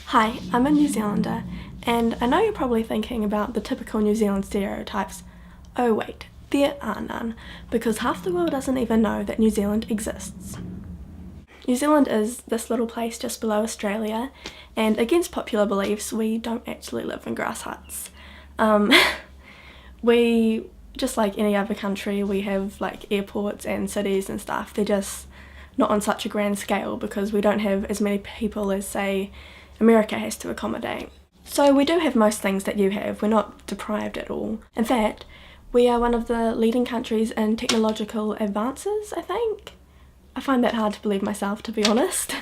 Hi, I'm a New Zealander, and I know you're probably thinking about the typical New Zealand stereotypes. Oh wait, there are none, because half the world doesn't even know that New Zealand exists. New Zealand is this little place just below Australia, and against popular beliefs, we don't actually live in grass huts. We, just like any other country, we have like airports and cities and stuff. They're just not on such a grand scale because we don't have as many people as, say, America has to accommodate. So we do have most things that you have. We're not deprived at all. In fact, we are one of the leading countries in technological advances, I think. I find that hard to believe myself, to be honest.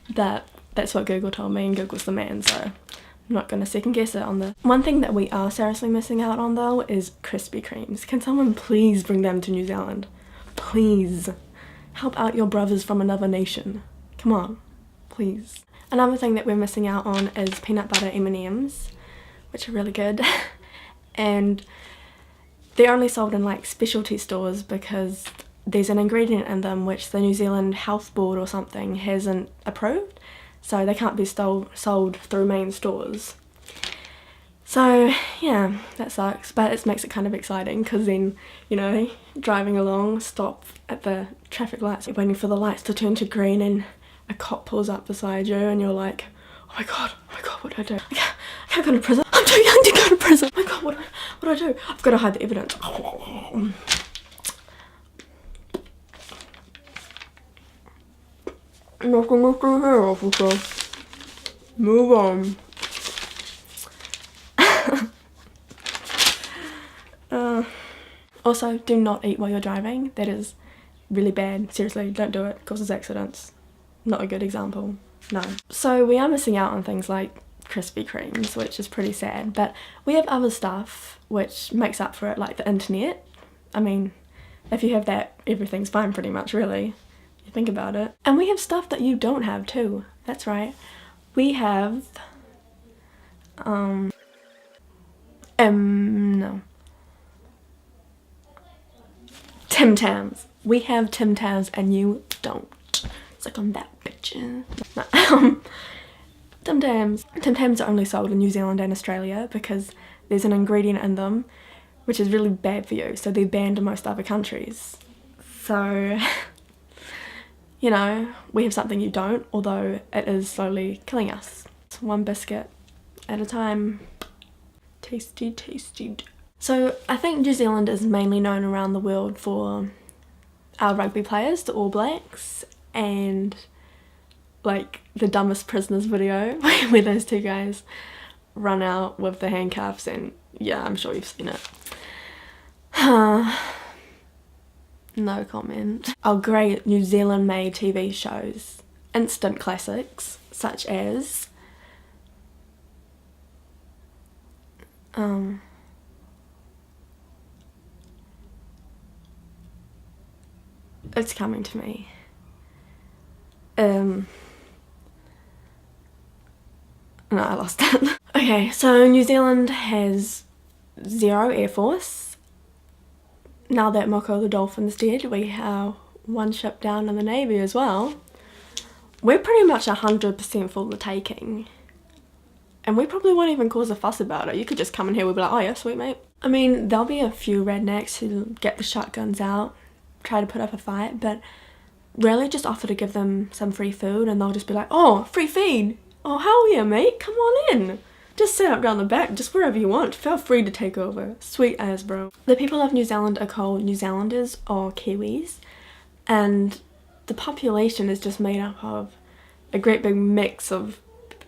That's what Google told me, and Google's the man, so I'm not going to second guess it on this. One thing that we are seriously missing out on though is Krispy Kremes. Can someone please bring them to New Zealand? Please. Help out your brothers from another nation. Come on, please. Another thing that we're missing out on is peanut butter M&Ms, which are really good. And they're only sold in like specialty stores because there's an ingredient in them which the New Zealand Health Board or something hasn't approved, so they can't be sold through main stores. So yeah, that sucks, but it makes it kind of exciting because then, you know, driving along, stop at the traffic lights, waiting for the lights to turn to green, and a cop pulls up beside you and you're like, oh my god, what do I do? I can't go to prison. I'm too young to go to prison. Oh my god, what do I do? I've got to hide the evidence. Nothing left in here, officer. Move on. Also, do not eat while you're driving. That is really bad. Seriously, don't do it. It causes accidents. Not a good example. No. So we are missing out on things like Krispy Kremes, which is pretty sad, but we have other stuff which makes up for it, like the internet. I mean, if you have that, everything's fine pretty much, really. You think about it. And we have stuff that you don't have too. That's right. We have no. Tim Tams. We have Tim Tams and you don't. Like on that picture. Tim Tams. Tim Tams are only sold in New Zealand and Australia because there's an ingredient in them which is really bad for you, so they're banned in most other countries. So, you know, we have something you don't, although it is slowly killing us. It's one biscuit at a time. Tasty, tasty. So I think New Zealand is mainly known around the world for our rugby players, the All Blacks, and like the Dumbest Prisoners video where those two guys run out with the handcuffs, and yeah, I'm sure you've seen it. No comment. Our great New Zealand made TV shows, instant classics such as it's coming to me. No, I lost it. Okay, so New Zealand has 0 Air Force. Now that Moko the Dolphin's dead, we have 1 ship down in the Navy as well. We're pretty much 100% for the taking. And we probably won't even cause a fuss about it. You could just come in here, we'll be like, oh yeah, sweet mate. I mean, there'll be a few rednecks who get the shotguns out, try to put up a fight, but really just offer to give them some free food and they'll just be like, oh, free feed. Oh, hell yeah, mate, come on in. Just sit up down the back, just wherever you want. Feel free to take over. Sweet as, bro. The people of New Zealand are called New Zealanders or Kiwis, and the population is just made up of a great big mix of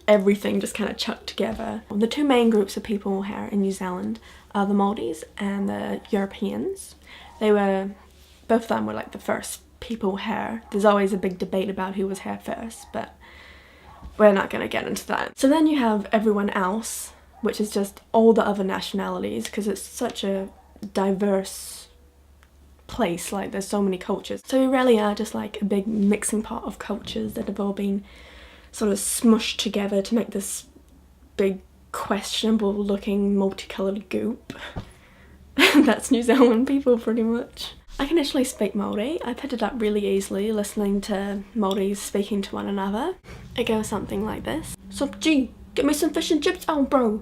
everything just kind of chucked together. The 2 main groups of people here in New Zealand are the Māoris and the Europeans. Both of them were like the first people here. There's always a big debate about who was here first, but we're not going to get into that. So then you have everyone else, which is just all the other nationalities, because it's such a diverse place, like there's so many cultures. So we really are just like a big mixing pot of cultures that have all been sort of smushed together to make this big questionable looking multicoloured goop. That's New Zealand people pretty much. I can actually speak Māori. I picked it up really easily listening to Māoris speaking to one another. It goes something like this. Sopji, Get me some fish and chips. Oh, bro.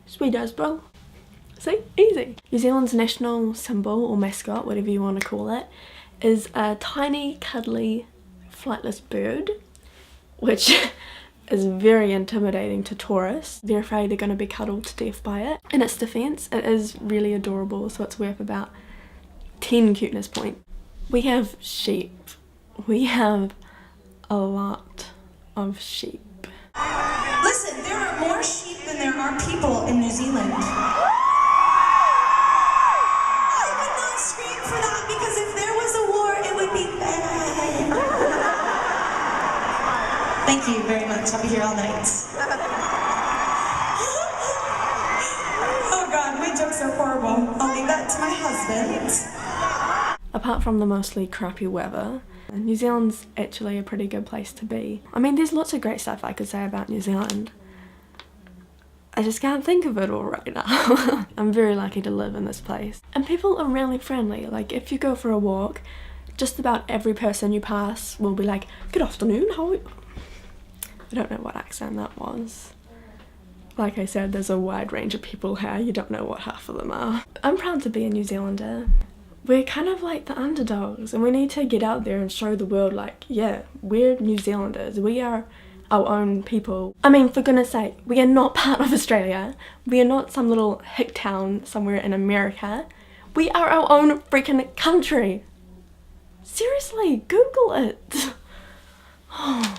Sweet as, bro. See? Easy. New Zealand's national symbol or mascot, whatever you want to call it, is a tiny, cuddly, flightless bird, which is very intimidating to tourists. They're afraid they're going to be cuddled to death by it. In its defense, it is really adorable, so it's worth about 10 cuteness points. We have sheep. We have a lot of sheep. Listen, there are more sheep than there are people in New Zealand. I would not scream for that because if there was a war, it would be bad. Thank you very much. I'll be here all night. Oh God, my jokes are horrible. I'll leave that to my husband. Apart from the mostly crappy weather, New Zealand's actually a pretty good place to be. I mean, there's lots of great stuff I could say about New Zealand. I just can't think of it all right now. I'm very lucky to live in this place. And people are really friendly. Like, if you go for a walk, just about every person you pass will be like, "Good afternoon, how are you?" I don't know what accent that was. Like I said, there's a wide range of people here. You don't know what half of them are. I'm proud to be a New Zealander. We're kind of like the underdogs, and we need to get out there and show the world, like, yeah, we're New Zealanders. We are our own people. I mean, for goodness sake, we are not part of Australia. We are not some little hick town somewhere in America. We are our own freaking country. Seriously, Google it. Oh.